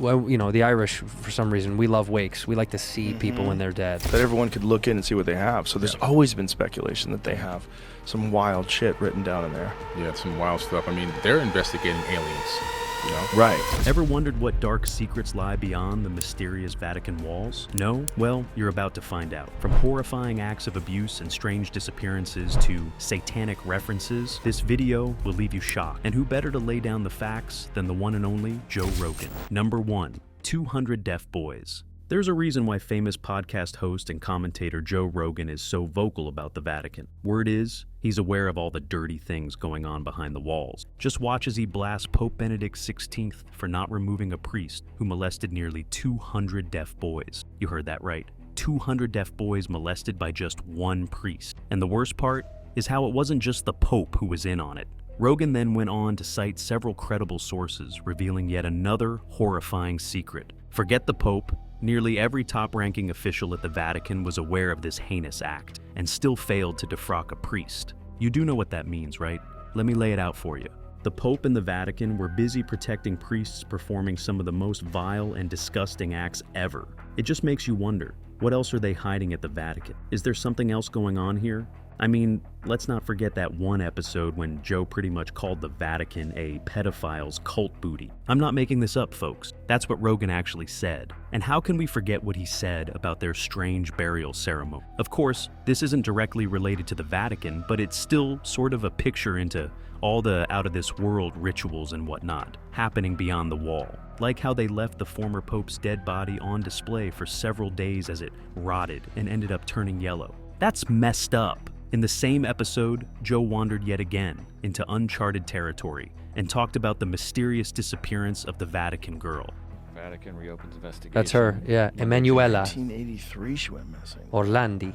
well, you know, the Irish, for some reason, we love wakes. We like to see people when they're dead. That everyone could look in and see what they have. So there's always been speculation that they have some wild shit written down in there. Yeah, some wild stuff. I mean, they're investigating aliens, you know? Right. Ever wondered what dark secrets lie beyond the mysterious Vatican walls? No? Well, you're about to find out. From horrifying acts of abuse and strange disappearances to satanic references, this video will leave you shocked. And who better to lay down the facts than the one and only Joe Rogan? Number 1. 200 deaf boys. There's a reason why famous podcast host and commentator Joe Rogan is so vocal about the Vatican. Word is, he's aware of all the dirty things going on behind the walls. Just watch as he blasts Pope Benedict XVI for not removing a priest who molested nearly 200 deaf boys. You heard that right. 200 deaf boys molested by just one priest. And the worst part is how it wasn't just the Pope who was in on it. Rogan then went on to cite several credible sources, revealing yet another horrifying secret. Forget the Pope. Nearly every top-ranking official at the Vatican was aware of this heinous act and still failed to defrock a priest. You do know what that means, right? Let me lay it out for you. The Pope and the Vatican were busy protecting priests performing some of the most vile and disgusting acts ever. It just makes you wonder, what else are they hiding at the Vatican? Is there something else going on here? I mean, let's not forget that one episode when Joe pretty much called the Vatican a pedophile's cult booty. I'm not making this up, folks. That's what Rogan actually said. And how can we forget what he said about their strange burial ceremony? Of course, this isn't directly related to the Vatican, but it's still sort of a picture into all the out-of-this-world rituals and whatnot happening beyond the wall. Like how they left the former Pope's dead body on display for several days as it rotted and ended up turning yellow. That's messed up. In the same episode, Joe wandered yet again into uncharted territory and talked about the mysterious disappearance of the Vatican girl. Vatican reopens investigation. That's her, yeah. Emanuela 1983 she went missing. Orlandi.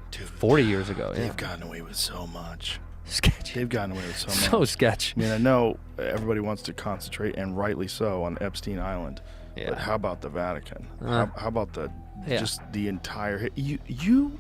Dude, 40 years ago, yeah. They've gotten away with so much. Sketchy. They've gotten away with so much. So sketch. I mean, I know everybody wants to concentrate, and rightly so, on Epstein Island. Yeah. But how about the Vatican? How about just the entire... You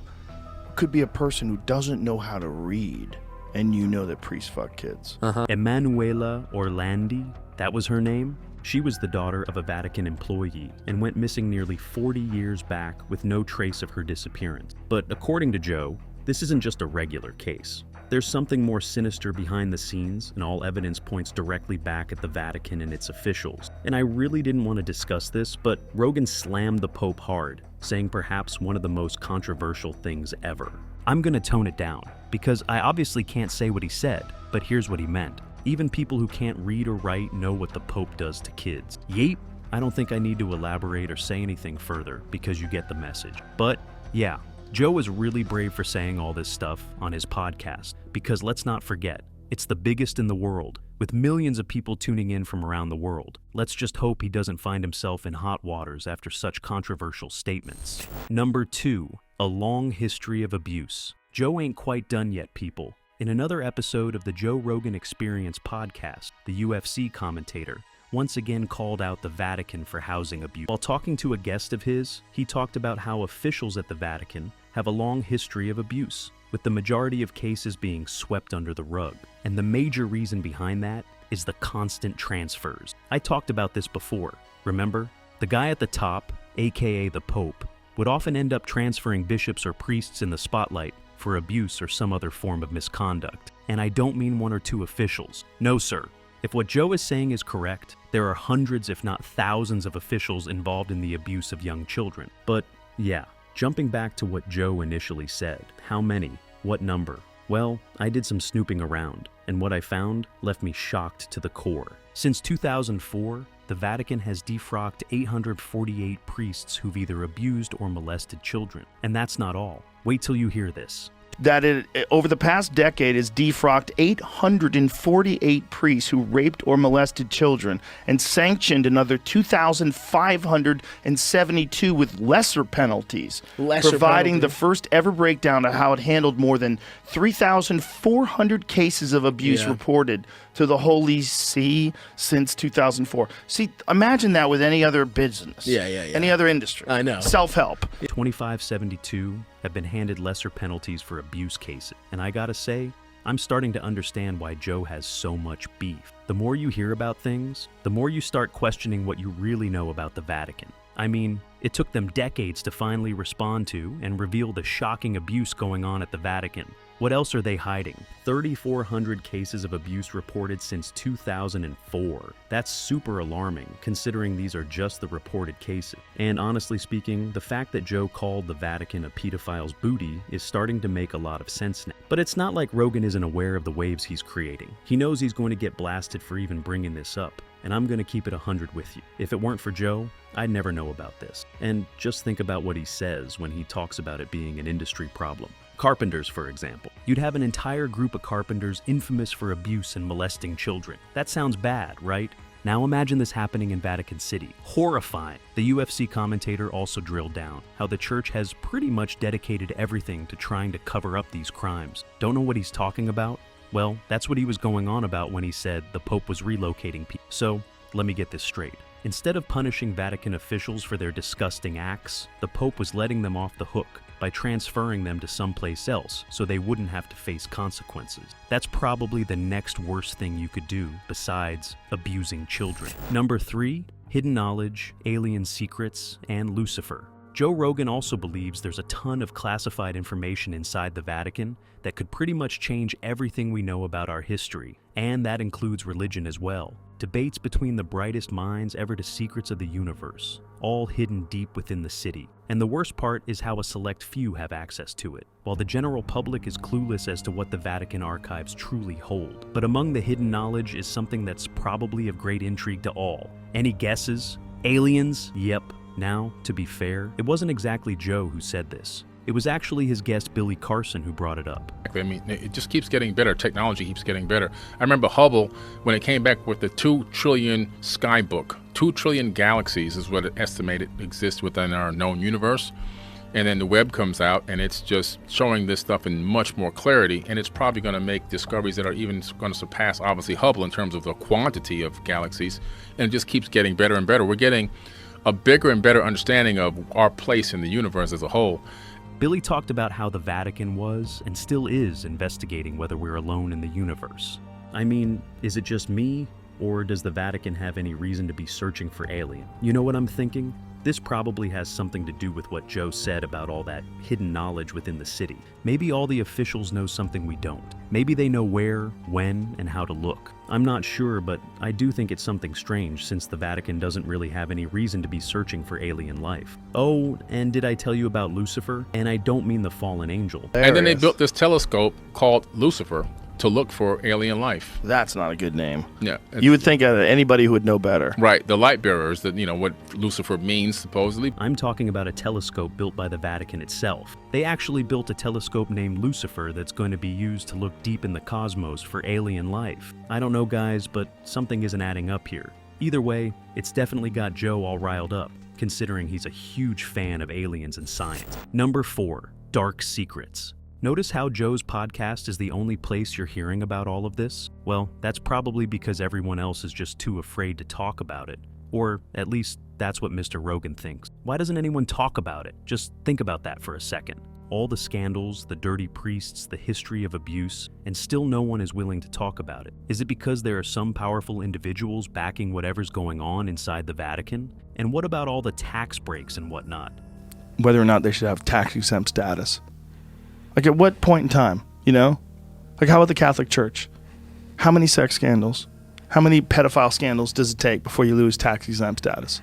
could be a person who doesn't know how to read, and you know that priests fuck kids. Emanuela Orlandi, that was her name? She was the daughter of a Vatican employee and went missing nearly 40 years back with no trace of her disappearance. But according to Joe, this isn't just a regular case. There's something more sinister behind the scenes, and all evidence points directly back at the Vatican and its officials. And I really didn't want to discuss this, but Rogan slammed the Pope hard, saying perhaps one of the most controversial things ever. I'm gonna tone it down, because I obviously can't say what he said, but here's what he meant. Even people who can't read or write know what the Pope does to kids. Yeep, I don't think I need to elaborate or say anything further, because you get the message. But yeah, Joe was really brave for saying all this stuff on his podcast, because let's not forget, it's the biggest in the world, with millions of people tuning in from around the world. Let's just hope he doesn't find himself in hot waters after such controversial statements. Number 2, a long history of abuse. Joe ain't quite done yet, people. In another episode of the Joe Rogan Experience podcast, the UFC commentator once again called out the Vatican for housing abuse. While talking to a guest of his, he talked about how officials at the Vatican have a long history of abuse, with the majority of cases being swept under the rug. And the major reason behind that is the constant transfers. I talked about this before, remember? The guy at the top, aka the Pope, would often end up transferring bishops or priests in the spotlight for abuse or some other form of misconduct. And I don't mean one or two officials. No, sir. If what Joe is saying is correct, there are hundreds if not thousands of officials involved in the abuse of young children. But yeah, jumping back to what Joe initially said, how many? What number? Well, I did some snooping around, and what I found left me shocked to the core. Since 2004, the Vatican has defrocked 848 priests who've either abused or molested children. And that's not all. Wait till you hear this. That it, over the past decade, has defrocked 848 priests who raped or molested children and sanctioned another 2,572 with lesser penalties, providing the first ever breakdown of how it handled more than 3,400 cases of abuse reported to the Holy See since 2004. See, imagine that with any other business. Any other industry. I know. Self-help. 2,572 have been handed lesser penalties for abuse cases. And I gotta say, I'm starting to understand why Joe has so much beef. The more you hear about things, the more you start questioning what you really know about the Vatican. I mean, it took them decades to finally respond to and reveal the shocking abuse going on at the Vatican. What else are they hiding? 3,400 cases of abuse reported since 2004. That's super alarming, considering these are just the reported cases. And honestly speaking, the fact that Joe called the Vatican a pedophile's booty is starting to make a lot of sense now. But it's not like Rogan isn't aware of the waves he's creating. He knows he's going to get blasted for even bringing this up. And I'm going to keep it 100 with you. If it weren't for Joe, I'd never know about this. And just think about what he says when he talks about it being an industry problem. Carpenters, for example. You'd have an entire group of carpenters infamous for abuse and molesting children. That sounds bad, right? Now imagine this happening in Vatican City. Horrifying. The UFC commentator also drilled down how the church has pretty much dedicated everything to trying to cover up these crimes. Don't know what he's talking about? Well, that's what he was going on about when he said the Pope was relocating people. So, let me get this straight. Instead of punishing Vatican officials for their disgusting acts, the Pope was letting them off the hook by transferring them to someplace else so they wouldn't have to face consequences. That's probably the next worst thing you could do besides abusing children. Number 3, hidden knowledge, alien secrets, and Lucifer. Joe Rogan also believes there's a ton of classified information inside the Vatican that could pretty much change everything we know about our history, and that includes religion as well. Debates between the brightest minds ever to secrets of the universe, all hidden deep within the city. And the worst part is how a select few have access to it, while the general public is clueless as to what the Vatican archives truly hold. But among the hidden knowledge is something that's probably of great intrigue to all. Any guesses? Aliens? Yep. Now, to be fair, it wasn't exactly Joe who said this. It was actually his guest Billy Carson who brought it up. I mean, it just keeps getting better. Technology keeps getting better. I remember Hubble, when it came back with the 2 trillion sky book. 2 trillion galaxies is what it estimated exists within our known universe. And then the web comes out, and it's just showing this stuff in much more clarity, and it's probably going to make discoveries that are even going to surpass, obviously, Hubble in terms of the quantity of galaxies, and it just keeps getting better and better. We're getting a bigger and better understanding of our place in the universe as a whole. Billy talked about how the Vatican was, and still is, investigating whether we're alone in the universe. I mean, is it just me, or does the Vatican have any reason to be searching for aliens? You know what I'm thinking? This probably has something to do with what Joe said about all that hidden knowledge within the city. Maybe all the officials know something we don't. Maybe they know where, when, and how to look. I'm not sure, but I do think it's something strange since the Vatican doesn't really have any reason to be searching for alien life. Oh, and did I tell you about Lucifer? And I don't mean the fallen angel. And then they built this telescope called Lucifer to look for alien life. That's not a good name. Yeah. You would think anybody who would know better. Right, the light bearers, that what Lucifer means, supposedly. I'm talking about a telescope built by the Vatican itself. They actually built a telescope named Lucifer that's going to be used to look deep in the cosmos for alien life. I don't know, guys, but something isn't adding up here. Either way, it's definitely got Joe all riled up, considering he's a huge fan of aliens and science. Number 4, dark secrets. Notice how Joe's podcast is the only place you're hearing about all of this? Well, that's probably because everyone else is just too afraid to talk about it. Or at least that's what Mr. Rogan thinks. Why doesn't anyone talk about it? Just think about that for a second. All the scandals, the dirty priests, the history of abuse, and still no one is willing to talk about it. Is it because there are some powerful individuals backing whatever's going on inside the Vatican? And what about all the tax breaks and whatnot? Whether or not they should have tax-exempt status. Like, at what point in time, Like, how about the Catholic Church? How many sex scandals? How many pedophile scandals does it take before you lose tax-exempt status?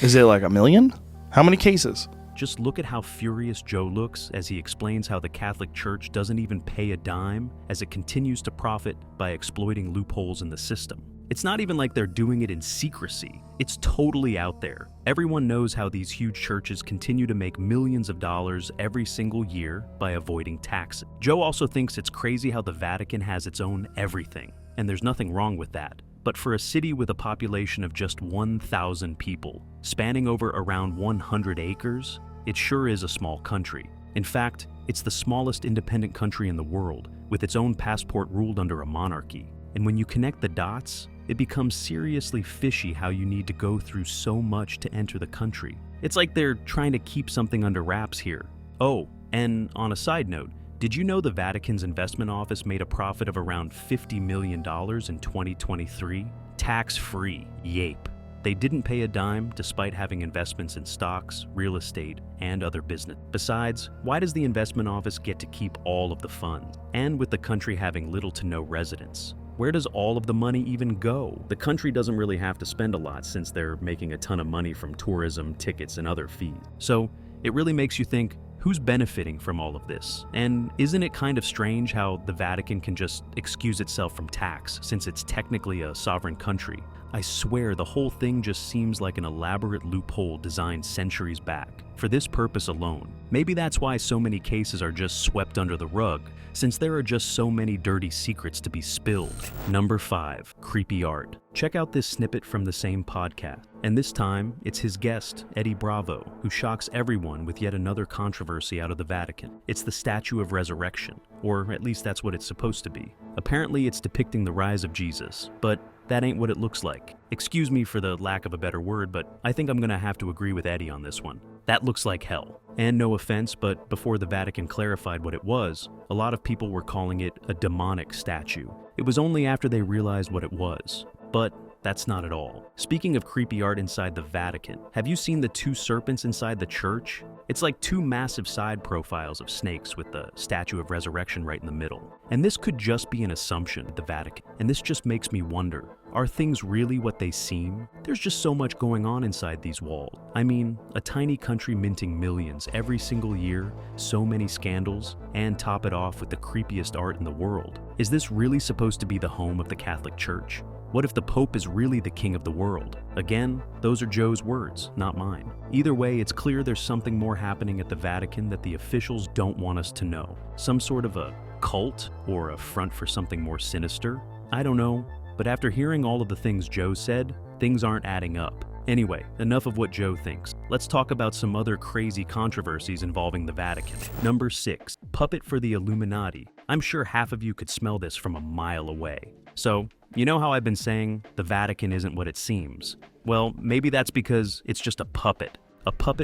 Is it like 1 million? How many cases? Just look at how furious Joe looks as he explains how the Catholic Church doesn't even pay a dime as it continues to profit by exploiting loopholes in the system. It's not even like they're doing it in secrecy. It's totally out there. Everyone knows how these huge churches continue to make millions of dollars every single year by avoiding taxes. Joe also thinks it's crazy how the Vatican has its own everything, and there's nothing wrong with that. But for a city with a population of just 1,000 people, spanning over around 100 acres, it sure is a small country. In fact, it's the smallest independent country in the world, with its own passport ruled under a monarchy. And when you connect the dots, it becomes seriously fishy how you need to go through so much to enter the country. It's like they're trying to keep something under wraps here. Oh, and on a side note, Did you know the Vatican's investment office made a profit of around $50 million in 2023? Tax-free, yape. They didn't pay a dime despite having investments in stocks, real estate, and other business. Besides, why does the investment office get to keep all of the funds? And with the country having little to no residents, where does all of the money even go? The country doesn't really have to spend a lot since they're making a ton of money from tourism, tickets, and other fees. So it really makes you think, who's benefiting from all of this? And isn't it kind of strange how the Vatican can just excuse itself from tax since it's technically a sovereign country? I swear the whole thing just seems like an elaborate loophole designed centuries back for this purpose alone. Maybe that's why so many cases are just swept under the rug, since there are just so many dirty secrets to be spilled. Number 5, creepy art. Check out this snippet from the same podcast. And this time, it's his guest, Eddie Bravo, who shocks everyone with yet another controversy out of the Vatican. It's the Statue of Resurrection, or at least that's what it's supposed to be. Apparently, it's depicting the rise of Jesus, but that ain't what it looks like. Excuse me for the lack of a better word, but I think I'm gonna have to agree with Eddie on this one. That looks like hell. And no offense, but before the Vatican clarified what it was, a lot of people were calling it a demonic statue. It was only after they realized what it was. But that's not at all. Speaking of creepy art inside the Vatican, have you seen the 2 serpents inside the church? It's like 2 massive side profiles of snakes with the Statue of Resurrection right in the middle. And this could just be an assumption at the Vatican. And this just makes me wonder, are things really what they seem? There's just so much going on inside these walls. I mean, a tiny country minting millions every single year, so many scandals, and top it off with the creepiest art in the world. Is this really supposed to be the home of the Catholic Church? What if the Pope is really the king of the world? Again, those are Joe's words, not mine. Either way, it's clear there's something more happening at the Vatican that the officials don't want us to know. Some sort of a cult or a front for something more sinister? I don't know, but after hearing all of the things Joe said, things aren't adding up. Anyway, enough of what Joe thinks. Let's talk about some other crazy controversies involving the Vatican. Number 6, puppet for the Illuminati. I'm sure half of you could smell this from a mile away. So, you know how I've been saying the Vatican isn't what it seems? Well, maybe that's because it's just a puppet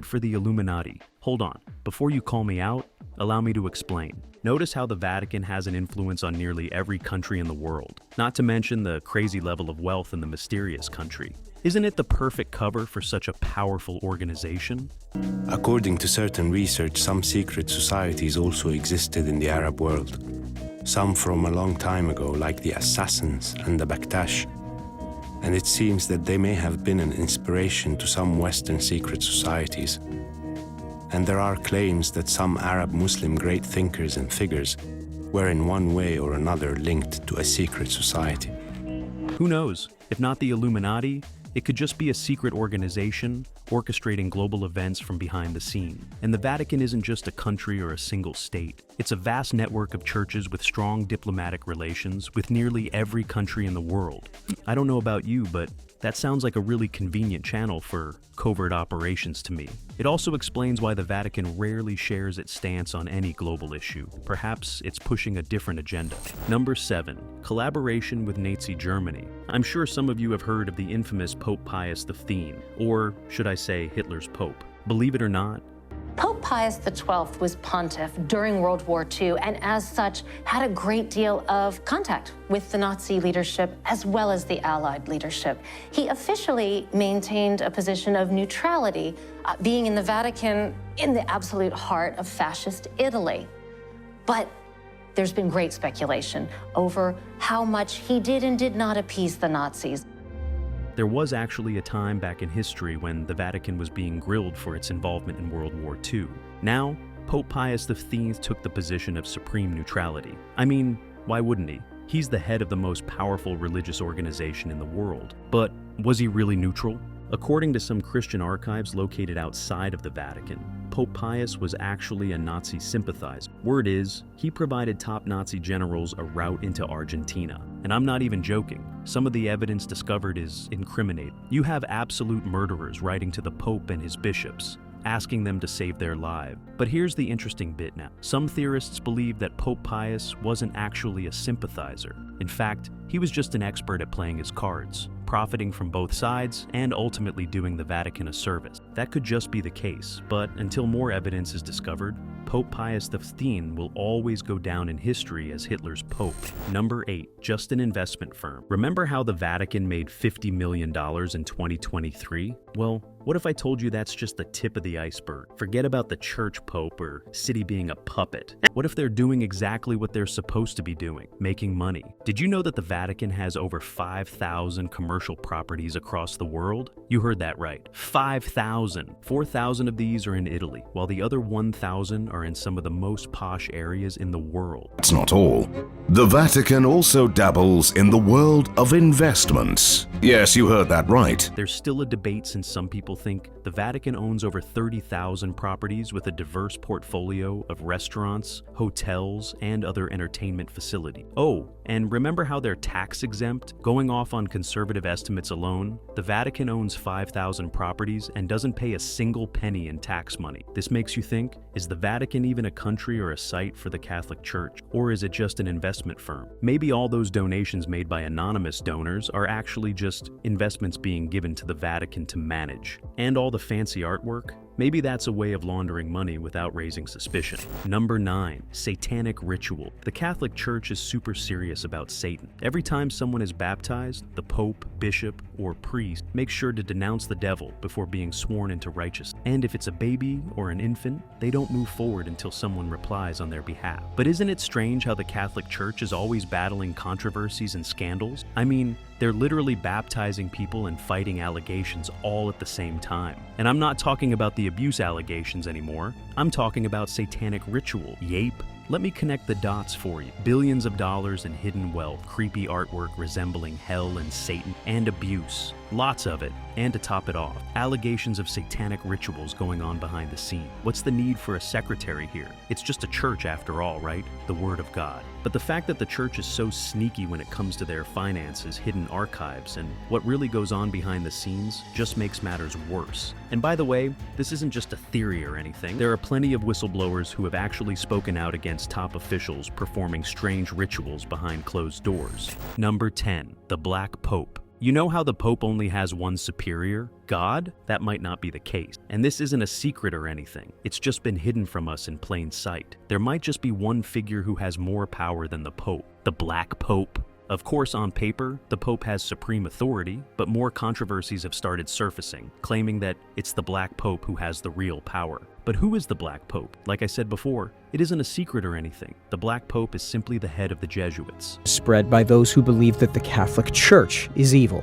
for the Illuminati. Hold on, before you call me out, allow me to explain. Notice how the Vatican has an influence on nearly every country in the world, not to mention the crazy level of wealth in the mysterious country. Isn't it the perfect cover for such a powerful organization? According to certain research, some secret societies also existed in the Arab world. Some from a long time ago, like the Assassins and the Baktash. And it seems that they may have been an inspiration to some Western secret societies. And there are claims that some Arab Muslim great thinkers and figures were in one way or another linked to a secret society. Who knows? If not the Illuminati, it could just be a secret organization orchestrating global events from behind the scene. And the Vatican isn't just a country or a single state. It's a vast network of churches with strong diplomatic relations with nearly every country in the world. I don't know about you, but that sounds like a really convenient channel for covert operations to me. It also explains why the Vatican rarely shares its stance on any global issue. Perhaps it's pushing a different agenda. Number 7, collaboration with Nazi Germany. I'm sure some of you have heard of the infamous Pope Pius XV, or should I say Hitler's Pope. Believe it or not, Pope Pius XII was pontiff during World War II and as such had a great deal of contact with the Nazi leadership as well as the Allied leadership. He officially maintained a position of neutrality, being in the Vatican in the absolute heart of fascist Italy. But there's been great speculation over how much he did and did not appease the Nazis. there was actually a time back in history when the Vatican was being grilled for its involvement in World War II. Now, Pope Pius XV took the position of supreme neutrality. I mean, why wouldn't he? He's the head of the most powerful religious organization in the world. But was he really neutral? According to some Christian archives located outside of the Vatican, Pope Pius was actually a Nazi sympathizer. Word is, he provided top Nazi generals a route into Argentina. And I'm not even joking. Some of the evidence discovered is incriminating. You have absolute murderers writing to the Pope and his bishops, asking them to save their lives. But here's the interesting bit now. Some theorists believe that Pope Pius wasn't actually a sympathizer. In fact, he was just an expert at playing his cards. profiting from both sides and ultimately doing the Vatican a service. That could just be the case, but until more evidence is discovered, Pope Pius XV will always go down in history as Hitler's pope. Number 8, just an investment firm. Remember how the Vatican made $50 million in 2023? Well, what if I told you that's just the tip of the iceberg? Forget about the church pope or city being a puppet. What if they're doing exactly what they're supposed to be doing, making money? Did you know that the Vatican has over 5,000 commercial properties across the world? You heard that right, 5,000. 4,000 of these are in Italy, while the other 1,000 are in some of the most posh areas in the world. That's not all. The Vatican also dabbles in the world of investments. Yes, you heard that right. There's still a debate since some people think the Vatican owns over 30,000 properties with a diverse portfolio of restaurants, hotels, and other entertainment facilities. Oh, and remember how they're tax exempt? Going off on conservative estimates alone, the Vatican owns 5,000 properties and doesn't pay a single penny in tax money. This makes you think, is the Vatican even a country or a site for the Catholic Church? Or is it just an investment firm? Maybe all those donations made by anonymous donors are actually just investments being given to the Vatican to manage. And all the fancy artwork? Maybe that's a way of laundering money without raising suspicion. Number 9, satanic ritual. The Catholic Church is super serious about Satan. Every time someone is baptized, the pope, bishop, or priest makes sure to denounce the devil before being sworn into righteousness. And if it's a baby or an infant, they don't move forward until someone replies on their behalf. But isn't it strange how the Catholic Church is always battling controversies and scandals? I mean, they're literally baptizing people and fighting allegations all at the same time. And I'm not talking about the abuse allegations anymore. I'm talking about satanic ritual. Yape. Let me connect the dots for you. Billions of dollars in hidden wealth, creepy artwork resembling hell and Satan, and abuse. Lots of it. And to top it off, allegations of satanic rituals going on behind the scene. What's the need for a secretary here? It's just a church after all, right? The Word of God. But the fact that the church is so sneaky when it comes to their finances, hidden archives, and what really goes on behind the scenes just makes matters worse. And by the way, this isn't just a theory or anything. There are plenty of whistleblowers who have actually spoken out against top officials performing strange rituals behind closed doors. Number 10, the Black Pope. You know how the Pope only has one superior? God? That might not be the case. And this isn't a secret or anything. It's just been hidden from us in plain sight. There might just be one figure who has more power than the Pope. The Black Pope. Of course, on paper, the Pope has supreme authority, but more controversies have started surfacing, claiming that it's the Black Pope who has the real power. But who is the Black Pope? Like I said before, it isn't a secret or anything. The Black Pope is simply the head of the Jesuits. Spread by those who believe that the Catholic Church is evil.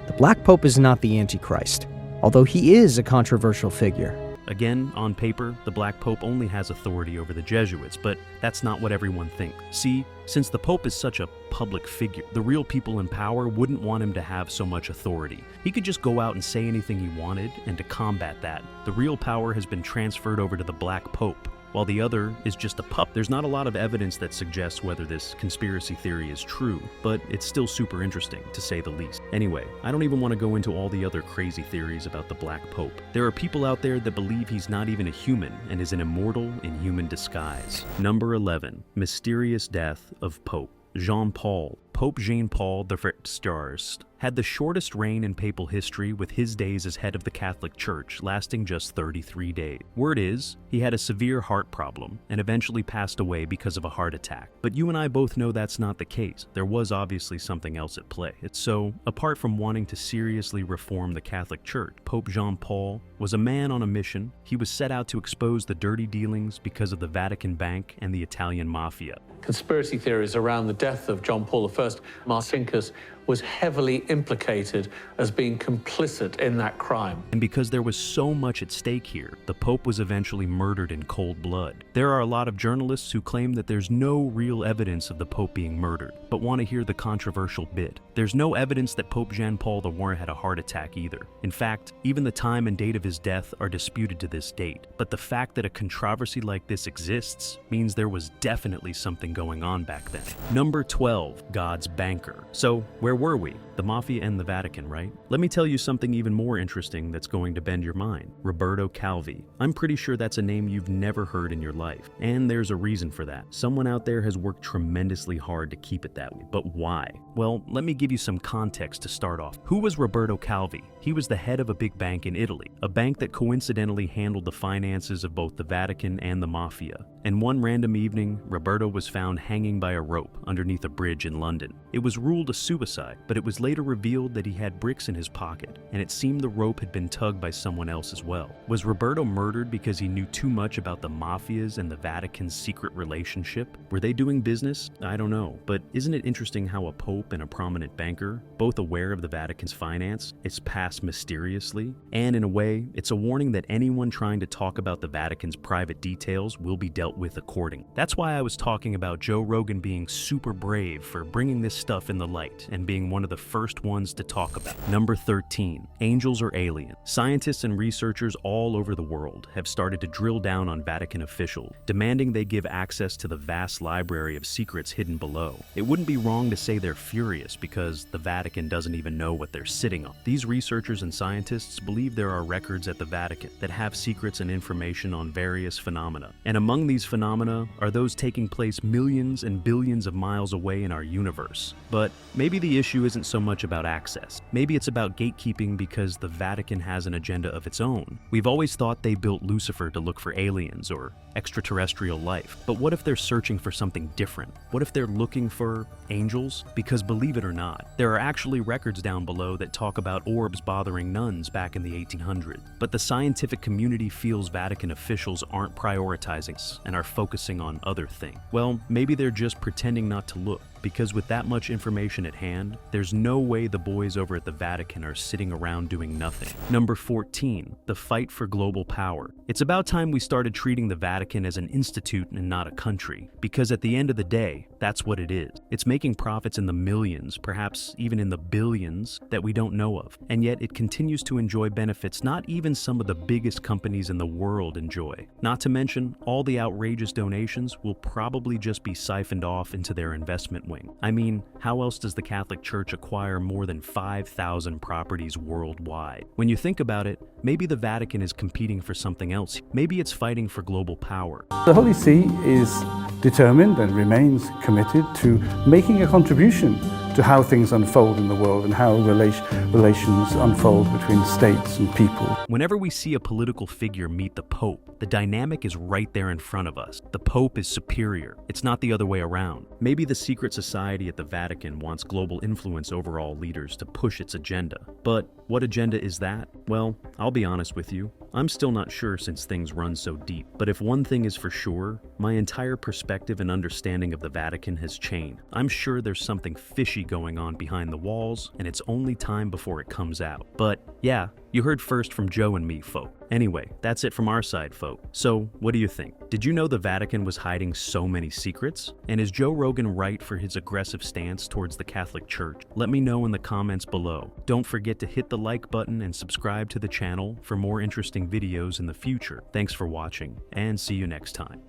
The Black Pope is not the Antichrist, although he is a controversial figure. Again, on paper, the Black Pope only has authority over the Jesuits, but that's not what everyone thinks. See, since the Pope is such a public figure, the real people in power wouldn't want him to have so much authority. He could just go out and say anything he wanted, and to combat that, the real power has been transferred over to the Black Pope, while the other is just a pup. There's not a lot of evidence that suggests whether this conspiracy theory is true, but it's still super interesting, to say the least. Anyway, I don't even want to go into all the other crazy theories about the Black Pope. There are people out there that believe he's not even a human and is an immortal in human disguise. Number 11, mysterious death of Pope Jean-Paul. Pope Jean-Paul I had the shortest reign in papal history, with his days as head of the Catholic Church lasting just 33 days. Word is, he had a severe heart problem and eventually passed away because of a heart attack. But you and I both know that's not the case. There was obviously something else at play. So, apart from wanting to seriously reform the Catholic Church, Pope Jean-Paul was a man on a mission. He was set out to expose the dirty dealings because of the Vatican Bank and the Italian Mafia. Conspiracy theories around the death of John Paul I, Marcinkus was heavily implicated as being complicit in that crime. And because there was so much at stake here, the Pope was eventually murdered in cold blood. There are a lot of journalists who claim that there's no real evidence of the Pope being murdered, but want to hear the controversial bit. There's no evidence that Pope Jean-Paul I had a heart attack either. In fact, even the time and date of his death are disputed to this date. But the fact that a controversy like this exists means there was definitely something going on back then. Number 12, God's banker. So, where were we? The The Mafia and the Vatican, right? Let me tell you something even more interesting that's going to bend your mind. Roberto Calvi. I'm pretty sure that's a name you've never heard in your life. And there's a reason for that. Someone out there has worked tremendously hard to keep it that way. But why? Well, let me give you some context to start off. Who was Roberto Calvi? He was the head of a big bank in Italy, a bank that coincidentally handled the finances of both the Vatican and the Mafia. And one random evening, Roberto was found hanging by a rope underneath a bridge in London. It was ruled a suicide, but it was later revealed that he had bricks in his pocket, and it seemed the rope had been tugged by someone else as well. Was Roberto murdered because he knew too much about the Mafia's and the Vatican's secret relationship? Were they doing business? I don't know, but isn't it interesting how a pope and a prominent banker, both aware of the Vatican's finance, it's passed mysteriously? And in a way, it's a warning that anyone trying to talk about the Vatican's private details will be dealt with accordingly. That's why I was talking about Joe Rogan being super brave for bringing this stuff in the light and being one of the first ones to talk about. Number 13, angels or aliens. Scientists and researchers all over the world have started to drill down on Vatican officials, demanding they give access to the vast library of secrets hidden below. It wouldn't be wrong to say they're furious because the Vatican doesn't even know what they're sitting on. These researchers and scientists believe there are records at the Vatican that have secrets and information on various phenomena. And among these phenomena are those taking place millions and billions of miles away in our universe. But maybe the issue isn't so much about access. Maybe it's about gatekeeping because the Vatican has an agenda of its own. We've always thought they built Lucifer to look for aliens or extraterrestrial life. But what if they're searching for something different? What if they're looking for angels? Because believe it or not, there are actually records down below that talk about orbs bothering nuns back in the 1800s. But the scientific community feels Vatican officials aren't prioritizing us and are focusing on other things. Well, maybe they're just pretending not to look, because with that much information at hand, there's no way the boys over at the Vatican are sitting around doing nothing. Number 14, the fight for global power. It's about time we started treating the Vatican as an institute and not a country, because at the end of the day, that's what it is. It's making profits in the millions, perhaps even in the billions, that we don't know of, and yet it continues to enjoy benefits not even some of the biggest companies in the world enjoy. Not to mention, all the outrageous donations will probably just be siphoned off into their investment wing. I mean, how else does the Catholic Church acquire more than 5,000 properties worldwide? When you think about it, maybe the Vatican is competing for something else. Maybe it's fighting for global power. The Holy See is determined and remains committed to making a contribution to how things unfold in the world and how relations unfold between states and people. Whenever we see a political figure meet the Pope, the dynamic is right there in front of us. The Pope is superior. It's not the other way around. Maybe the secret society at the Vatican wants global influence over all leaders to push its agenda. But what agenda is that? Well, I'll be honest with you. I'm still not sure since things run so deep. But if one thing is for sure, my entire perspective and understanding of the Vatican has changed. I'm sure there's something fishy going on behind the walls, and it's only time before it comes out. But yeah, you heard first from Joe and me, folk. Anyway, that's it from our side, folk. So, what do you think? Did you know the Vatican was hiding so many secrets? And is Joe Rogan right for his aggressive stance towards the Catholic Church? Let me know in the comments below. Don't forget to hit the like button and subscribe to the channel for more interesting videos in the future. Thanks for watching, and see you next time.